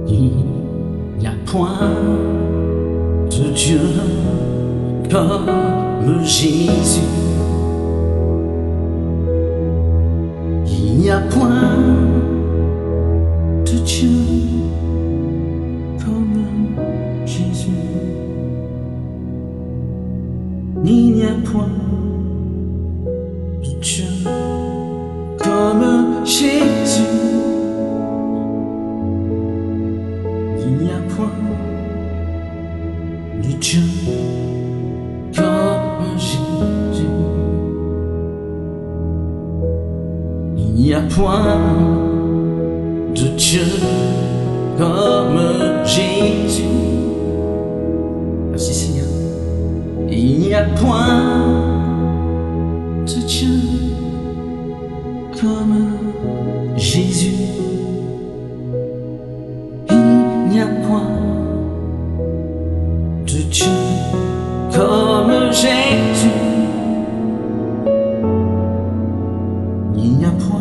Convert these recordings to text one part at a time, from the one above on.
Il n'y a point de Dieu comme Jésus. Il n'y a point de Dieu comme Jésus. Il n'y a point de Dieu comme Jésus. Il n'y a point de Dieu comme Jésus. Il n'y a point de Dieu comme Jésus. Merci Seigneur. Il n'y a point de Dieu comme Jésus. Il n'y a point de Dieu comme Jésus. Il n'y a point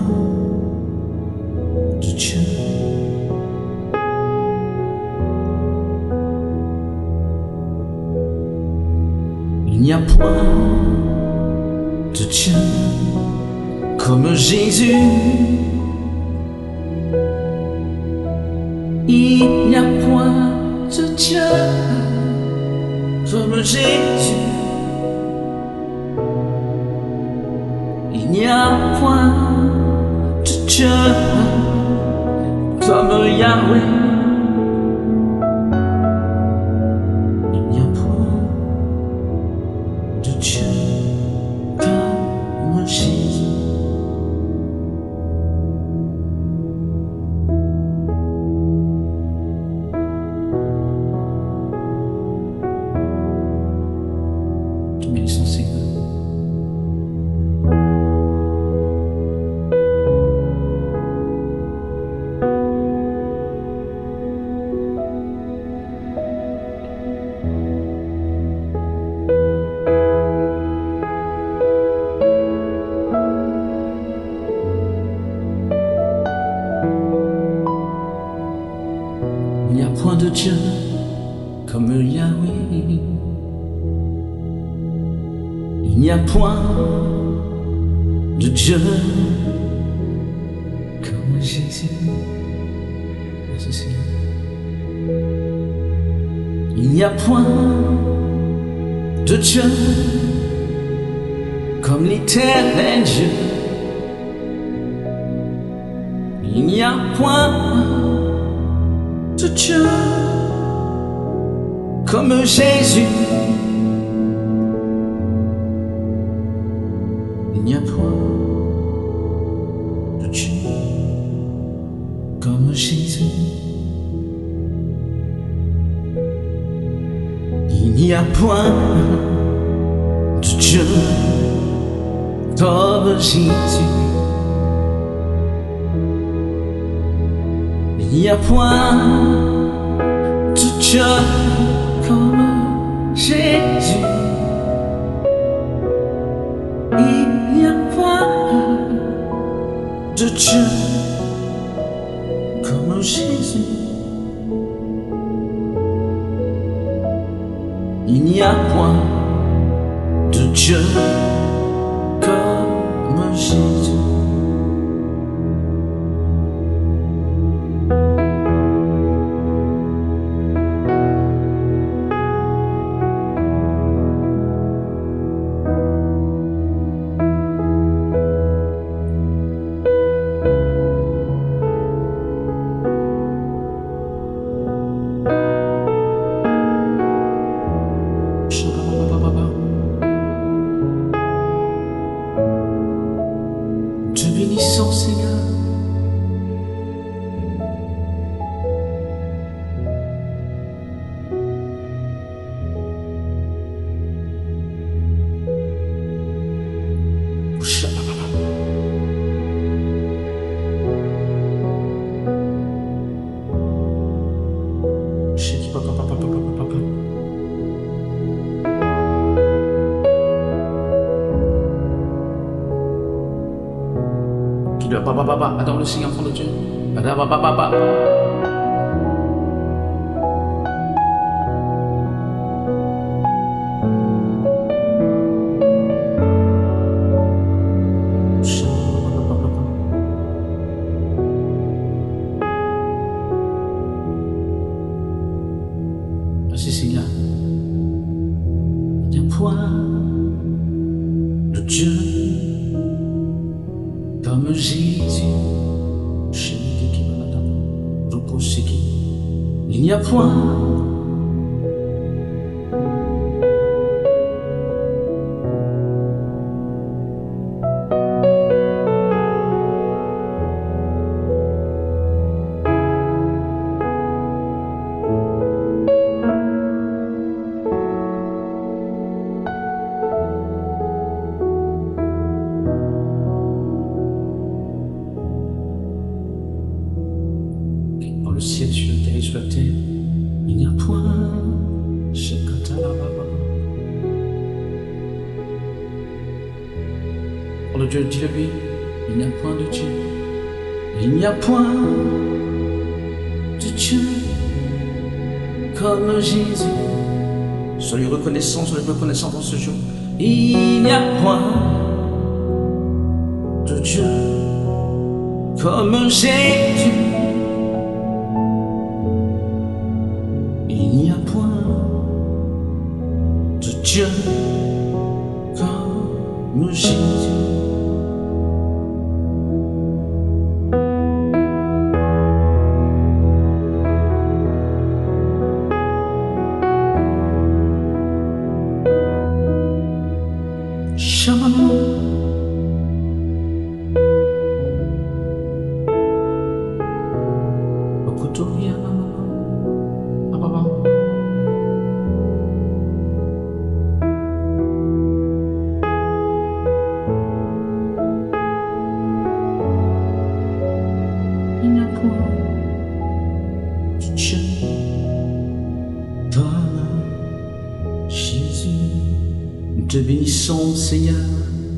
de Dieu. Il n'y a point de Dieu comme Jésus. Il n'y a point de Dieu comme Jésus. Il n'y a point de Dieu comme Yahweh. Il n'y a point de Dieu comme Jésus. Bénis son Seigneur. Il n'y a point de Dieu comme Yahweh. Il n'y a point de Dieu comme Jésus. Merci Seigneur. Il n'y a point de Dieu comme l'Éternel Dieu. Il n'y a point de Dieu comme Jésus. Il n'y a point de Dieu comme Jésus. Il n'y a point de Dieu comme Jésus. Il n'y a point de Dieu comme Jésus. Il n'y a point de Dieu comme Jésus. Il n'y a point de Dieu comme Jésus. Te bénissons Seigneur. Adore le Seigneur, enfant de Dieu. ici là. Il n'y a point de Dieu comme Jésus. Il n'y a point dans le ciel, sur la terre et sur la terre, il n'y a point pour le Dieu, dis-le lui, il n'y a point de Dieu. Il n'y a point de Dieu comme Jésus. Soyez reconnaissants dans ce jour. Il n'y a point de Dieu comme Jésus. Il n'y a point de Dieu comme Jésus. Il n'y a point de Dieu comme Jésus. Nous te bénissons, Seigneur.